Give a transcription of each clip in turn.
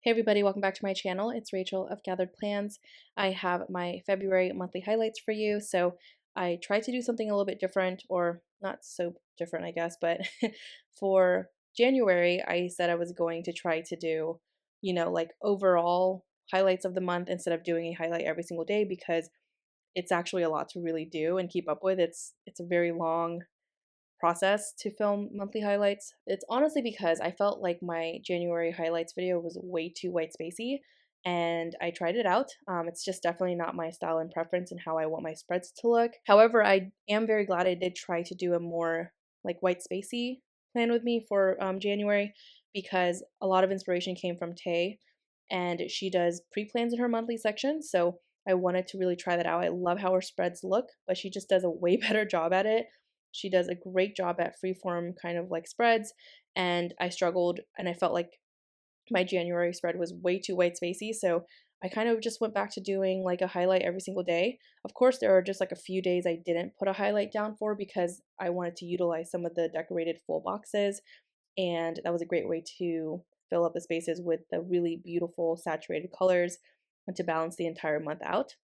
Hey everybody, welcome back to my channel. It's Rachel of Gathered Plans. I have my February monthly highlights for you. So I tried to do something a little bit different, or not so different, I guess, but for January, I said I was going to try to do, like overall highlights of the month instead of doing a highlight every single day because it's actually a lot to really do and keep up with. It's a very long process to film monthly highlights. It's honestly because I felt like my January highlights video was way too white spacey and I tried it out. It's just definitely not my style and preference and how I want my spreads to look. However, I am very glad I did try to do a more like white spacey plan with me for January because a lot of inspiration came from Tay and she does pre-plans in her monthly section. So I wanted to really try that out. I love how her spreads look, but she just does a way better job at it. She does a great job at freeform kind of like spreads, and I struggled and I felt like my January spread was way too white spacey, so I kind of just went back to doing like a highlight every single day. Of course, there are just like a few days I didn't put a highlight down for because I wanted to utilize some of the decorated full boxes, and that was a great way to fill up the spaces with the really beautiful saturated colors and to balance the entire month out.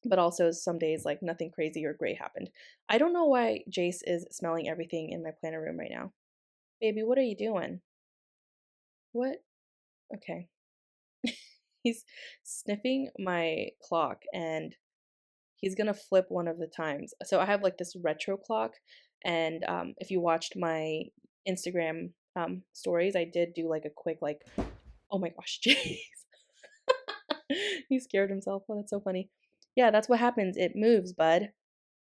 But also some days like nothing crazy or great happened. I don't know why Jace is smelling everything in my planner room right now. Baby, what are you doing? What? Okay. He's sniffing my clock and he's gonna flip one of the times. So I have like this retro clock, and if you watched my Instagram stories, I did do like a quick like, oh my gosh, Jace. He scared himself. Oh, that's so funny. Yeah, that's what happens. It moves, bud.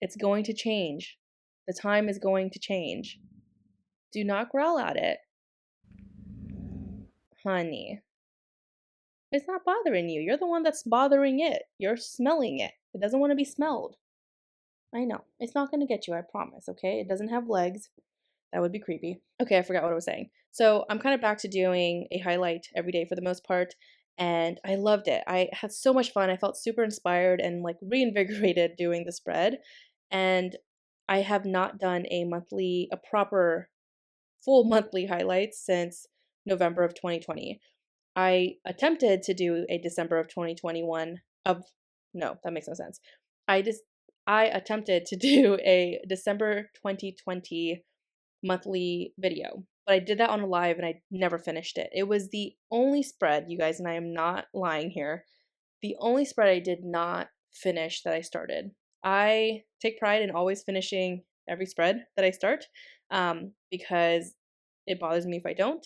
It's going to change. The time is going to change. Do not growl at it. Honey, it's not bothering you. You're the one that's bothering it. You're smelling it. It doesn't want to be smelled. I know. It's not going to get you, I promise, okay? It doesn't have legs. That would be creepy. Okay, I forgot what I was saying. So I'm kind of back to doing a highlight every day for the most part, and I loved it. I had so much fun. I felt super inspired and like reinvigorated doing the spread. And I have not done a proper full monthly highlights since November of 2020. I attempted to do a December of 2021 of no, that makes no sense. I just I attempted to do a December 2020 monthly video, but I did that on a live and I never finished it. It was the only spread, you guys, and I am not lying here. The only spread I did not finish that I started. I take pride in always finishing every spread that I start because it bothers me if I don't.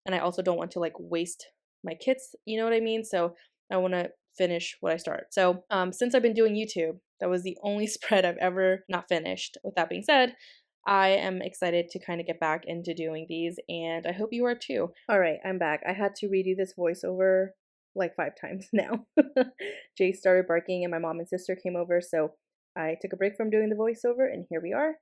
And I also don't want to like waste my kits, you know what I mean? So I want to finish what I start. So since I've been doing YouTube, that was the only spread I've ever not finished. With that being said, I am excited to kind of get back into doing these, and I hope you are too. All right, I'm back. I had to redo this voiceover like 5 times now. Jay started barking, and my mom and sister came over, so I took a break from doing the voiceover, and here we are.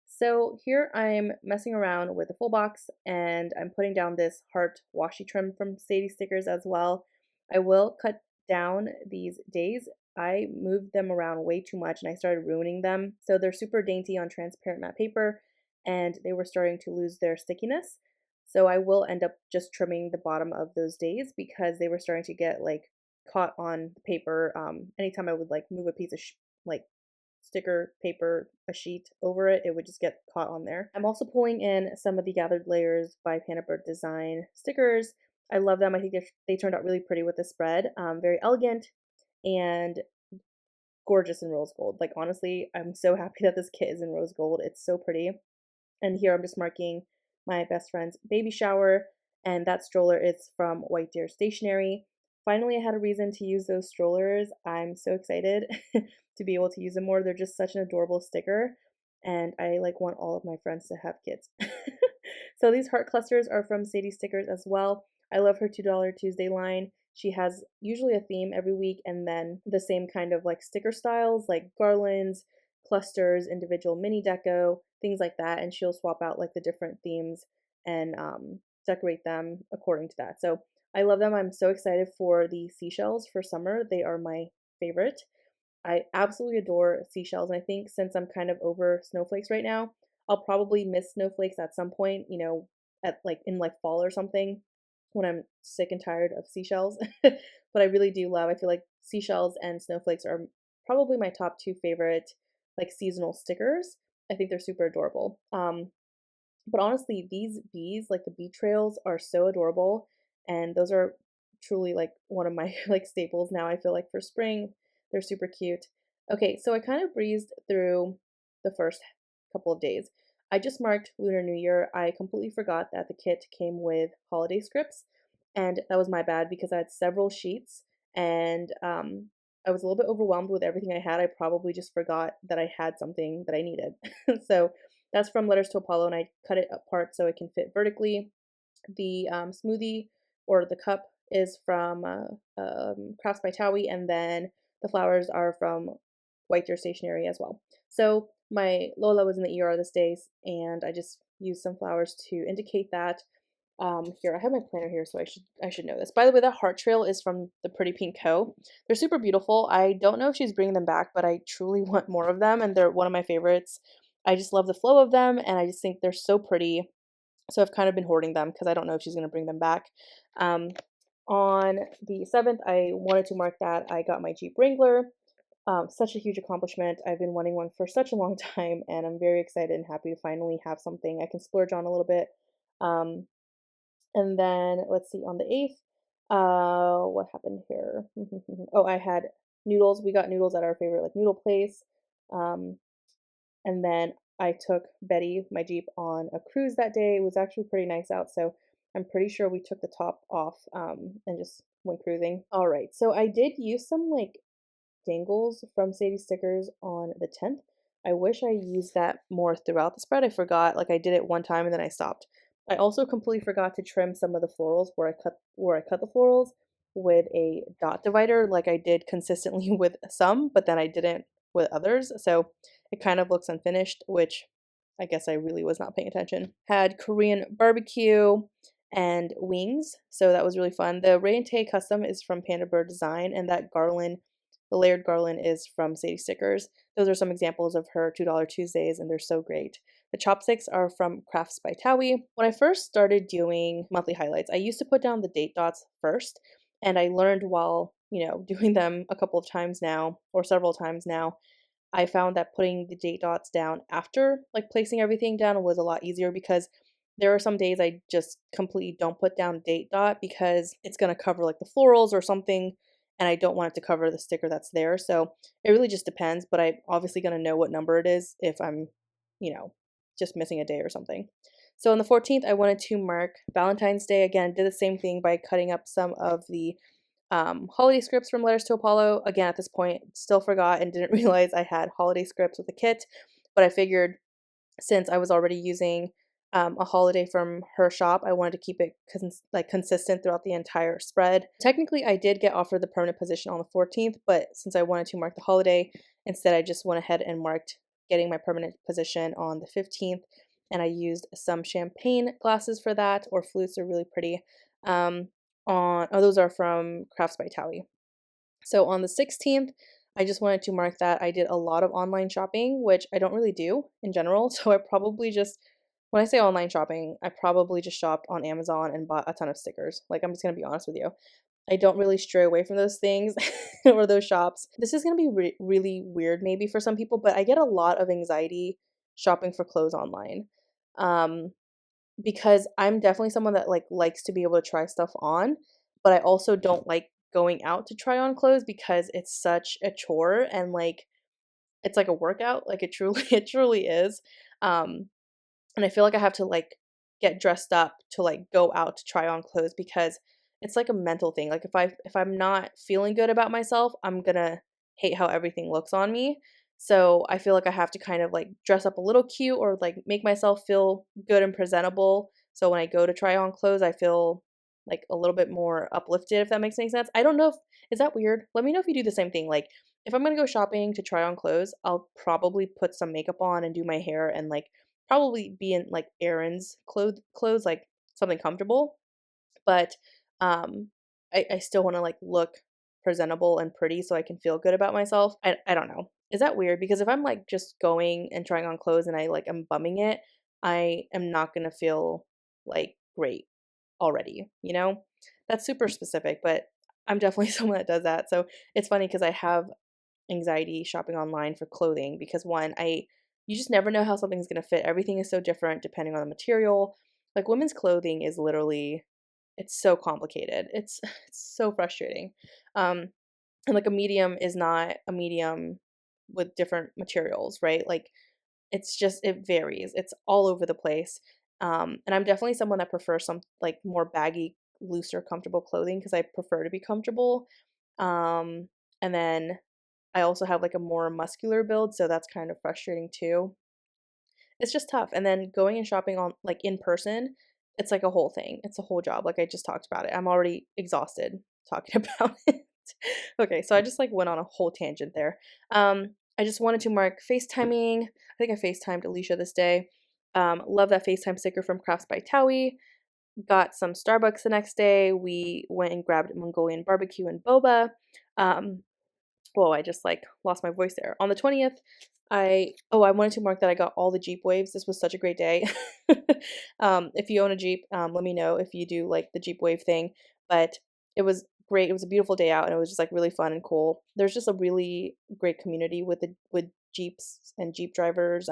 So here I'm messing around with the full box, and I'm putting down this heart washi trim from Sadie stickers as well. I will cut down these days. I moved them around way too much and I started ruining them. So they're super dainty on transparent matte paper and they were starting to lose their stickiness. So I will end up just trimming the bottom of those days because they were starting to get like caught on the paper. Anytime I would like move a piece of like sticker paper, a sheet over it, it would just get caught on there. I'm also pulling in some of the Gathered Layers by Bird Design stickers. I love them. I think they turned out really pretty with the spread. Very elegant and gorgeous in rose gold. Like honestly, I'm so happy that this kit is in rose gold. It's so pretty. And here I'm just marking my best friend's baby shower, and that stroller is from White Deer Stationery. Finally, I had a reason to use those strollers. I'm so excited to be able to use them more. They're just such an adorable sticker, and I like want all of my friends to have kids. So these heart clusters are from Sadie Stickers as well. I love her $2 Tuesday line. She has usually a theme every week and then the same kind of like sticker styles like garlands, clusters, individual mini deco, things like that. And she'll swap out like the different themes and decorate them according to that. So I love them. I'm so excited for the seashells for summer. They are my favorite. I absolutely adore seashells. And I think since I'm kind of over snowflakes right now, I'll probably miss snowflakes at some point, at like in like fall or something. when I'm sick and tired of seashells. But I really do love, I feel like seashells and snowflakes are probably my top two favorite like seasonal stickers. I think they're super adorable. But honestly, these bees, like the bee trails, are so adorable, and those are truly like one of my like staples now. I feel like for spring, they're super cute. Okay, so I kind of breezed through the first couple of days. I just marked Lunar New Year. I completely forgot that the kit came with holiday scripts, and that was my bad because I had several sheets, and I was a little bit overwhelmed with everything I had. I probably just forgot that I had something that I needed. So that's from Letters to Apollo, and I cut it apart so it can fit vertically. The smoothie or the cup is from Crafts by Towie, and then the flowers are from White Deer Stationery as well. So my Lola was in the ER this day, and I just used some flowers to indicate that. Here I have my planner here, so I should know this. By the way, that heart trail is from the Pretty Pink Co. They're super beautiful. I don't know if she's bringing them back, but I truly want more of them, and they're one of my favorites. I just love the flow of them, and I just think they're so pretty. So I've kind of been hoarding them because I don't know if she's going to bring them back. Um, on the 7th, I wanted to mark that I got my Jeep Wrangler. Such a huge accomplishment. I've been wanting one for such a long time, and I'm very excited and happy to finally have something I can splurge on a little bit. Um, and then let's see, on the 8th, what happened here? Oh, I had noodles. We got noodles at our favorite like noodle place. Um, and then I took Betty, my Jeep, on a cruise that day. It was actually pretty nice out, so I'm pretty sure we took the top off and just went cruising. All right, so I did use some like dangles from Sadie Stickers on the 10th. I wish I used that more throughout the spread. I forgot, like I did it one time and then I stopped. I also completely forgot to trim some of the florals where I cut the florals with a dot divider like I did consistently with some, but then I didn't with others. So it kind of looks unfinished, which I guess I really was not paying attention. Had Korean barbecue and wings, so that was really fun. The Ray and Tay custom is from Panda Bird Design, and that garland, the layered garland, is from Sadie Stickers. Those are some examples of her $2 Tuesdays, and they're so great. The chopsticks are from Crafts by Towie. When I first started doing monthly highlights, I used to put down the date dots first, and I learned while, doing them a couple of times now, or several times now, I found that putting the date dots down after, like placing everything down, was a lot easier because there are some days I just completely don't put down date dot because it's going to cover like the florals or something, and I don't want it to cover the sticker that's there. So it really just depends, but I'm obviously going to know what number it is if I'm, you know, just missing a day or something. So on the 14th, I wanted to mark Valentine's Day. Again, did the same thing by cutting up some of the holiday scripts from Letters to Apollo. Again, at this point, still forgot and didn't realize I had holiday scripts with the kit, but I figured since I was already using a holiday from her shop, I wanted to keep it consistent throughout the entire spread. Technically, I did get offered the permanent position on the 14th, but since I wanted to mark the holiday, instead I just went ahead and marked getting my permanent position on the 15th, and I used some champagne glasses for that, or flutes. Are really pretty. Those are from Crafts by Towie. So on the 16th, I just wanted to mark that I did a lot of online shopping, which I don't really do in general. So I probably just, when I say online shopping, I probably just shopped on Amazon and bought a ton of stickers. Like, I'm just going to be honest with you. I don't really stray away from those things or those shops. This is going to be really weird maybe for some people, but I get a lot of anxiety shopping for clothes online. Because I'm definitely someone that likes to be able to try stuff on, but I also don't like going out to try on clothes because it's such a chore and it's like a workout. Like it truly it truly is. And I feel like I have to get dressed up to go out to try on clothes because it's like a mental thing. Like if I'm not feeling good about myself, I'm gonna hate how everything looks on me. So I feel like I have to kind of dress up a little cute or make myself feel good and presentable. So when I go to try on clothes, I feel like a little bit more uplifted, if that makes any sense. I don't know if is that weird. Let me know if you do the same thing. Like if I'm gonna go shopping to try on clothes, I'll probably put some makeup on and do my hair and probably be in errands clothes, like something comfortable, but I still want to look presentable and pretty so I can feel good about myself. I don't know, is that weird? Because if I'm just going and trying on clothes and I am bumming it, I am not gonna feel great. already, you know? That's super specific, but I'm definitely someone that does that. So it's funny because I have anxiety shopping online for clothing because one, I you just never know how something's going to fit. Everything is so different depending on the material. Like women's clothing is literally it's so complicated. It's it's so frustrating. Um and like a medium is not a medium with different materials, right? Like it's just it varies. It's all over the place. And I'm definitely someone that prefers some like more baggy, looser, comfortable clothing because I prefer to be comfortable. And then I also have like a more muscular build, so that's kind of frustrating too. It's just tough. And then going and shopping on like in person, it's like a whole thing. It's a whole job. Like I just talked about it. I'm already exhausted talking about it. Okay, so I just like went on a whole tangent there. I just wanted to mark FaceTiming. I think I FaceTimed Alicia this day. Love that FaceTime sticker from Crafts by Towie. Got some Starbucks the next day. We went and grabbed Mongolian barbecue and boba. Um, Whoa, I just like lost my voice there. On the 20th, I wanted to mark that I got all the Jeep waves. This was such a great day. If you own a Jeep, let me know if you do like the Jeep wave thing. But it was great. It was a beautiful day out and it was just like really fun and cool. There's just a really great community with Jeeps and Jeep drivers.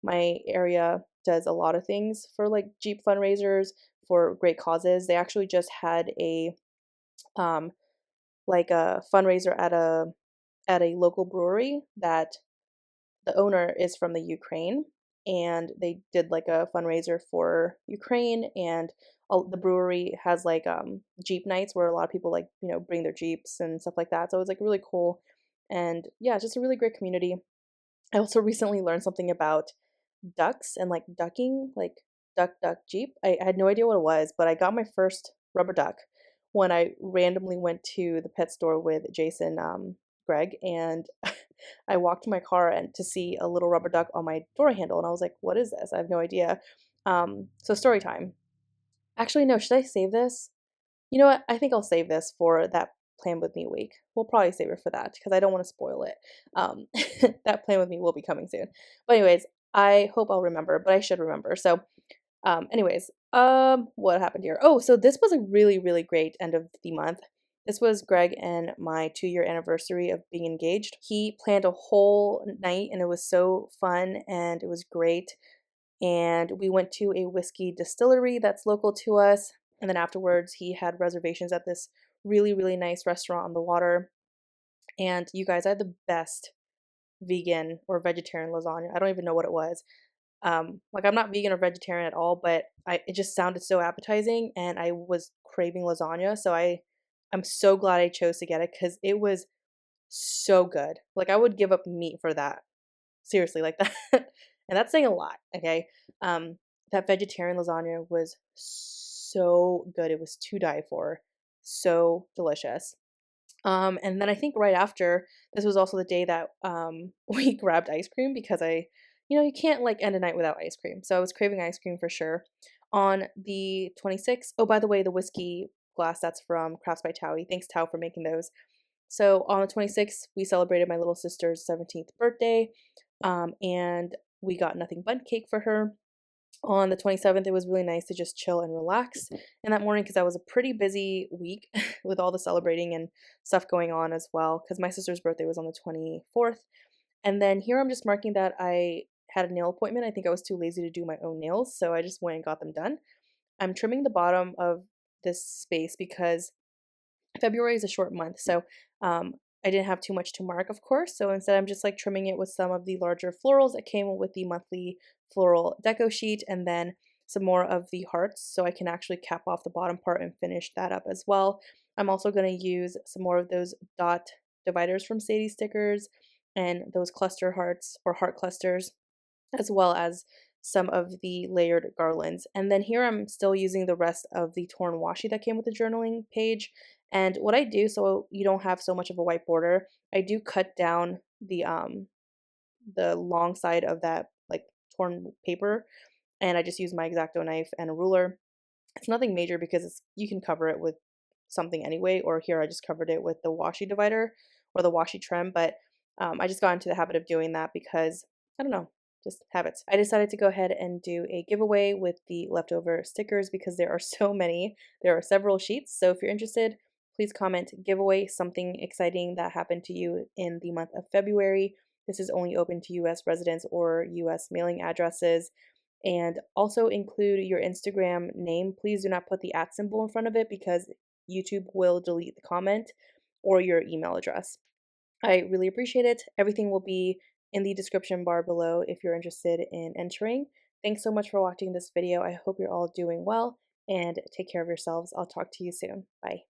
My area does a lot of things for like Jeep fundraisers for great causes. They actually just had um a fundraiser at a local brewery that the owner is from the Ukraine, and they did like a fundraiser for Ukraine, and the brewery has like Jeep nights where a lot of people like bring their Jeeps and stuff like that. So it was like really cool, and yeah, it's just a really great community. I also recently learned something about ducks and like ducking, like duck, duck, Jeep. I had no idea what it was, but I got my first rubber duck when I randomly went to the pet store with Jason, Greg, and I walked to my car and to see a little rubber duck on my door handle, and I was like, "What is this? I have no idea." So story time. Actually, no. Should I save this? You know what? I think I'll save this for that Plan With Me week. We'll probably save it for that because I don't want to spoil it. Um, that Plan With Me will be coming soon. But anyways, I hope I'll remember, but I should remember. So, what happened here? Oh, so this was a really, really great end of the month. This was Greg and my 2-year anniversary of being engaged. He planned a whole night and it was so fun and it was great. And we went to a whiskey distillery that's local to us. And then afterwards, he had reservations at this really, really nice restaurant on the water. And you guys, I had the best vegan or vegetarian lasagna. I don't even know what it was. Like I'm not vegan or vegetarian at all, but it just sounded so appetizing, and I was craving lasagna. So I'm so glad I chose to get it because it was so good. Like I would give up meat for that. Seriously, like that. And that's saying a lot, okay? Um, that vegetarian lasagna was so good. It was to die for. So delicious. And then I think right after, this was also the day that we grabbed ice cream because you can't like end a night without ice cream. So I was craving ice cream for sure. On the 26th, oh, by the way, the whiskey glass, that's from Crafts by Towie. Thanks, Tao, for making those. So on the 26th, we celebrated my little sister's 17th birthday, and we got nothing but cake for her. On the 27th, it was really nice to just chill and relax in that morning because that was a pretty busy week with all the celebrating and stuff going on as well because my sister's birthday was on the 24th. And then here I'm just marking that I had a nail appointment. I think I was too lazy to do my own nails, so I just went and got them done. I'm trimming the bottom of this space because February is a short month, so I didn't have too much to mark, of course. So instead, I'm just like trimming it with some of the larger florals that came with the monthly floral deco sheet, and then some more of the hearts, so I can actually cap off the bottom part and finish that up as well. I'm also going to use some more of those dot dividers from Sadie stickers and those cluster hearts or heart clusters, as well as some of the layered garlands. And then here I'm still using the rest of the torn washi that came with the journaling page. And what I do, so you don't have so much of a white border, I do cut down the long side of that like torn paper, and I just use my X-Acto knife and a ruler. It's nothing major because you can cover it with something anyway, or here I just covered it with the washi divider or the washi trim, but I just got into the habit of doing that because I don't know. just habits. I decided to go ahead and do a giveaway with the leftover stickers because there are so many. There are several sheets. So if you're interested, please comment giveaway something exciting that happened to you in the month of February. This is only open to US residents or US mailing addresses. And also include your Instagram name. Please do not put the @ symbol in front of it because YouTube will delete the comment, or your email address. I really appreciate it. Everything will be in the description bar below if you're interested in entering. Thanks so much for watching this video. I hope you're all doing well and take care of yourselves. I'll talk to you soon. Bye.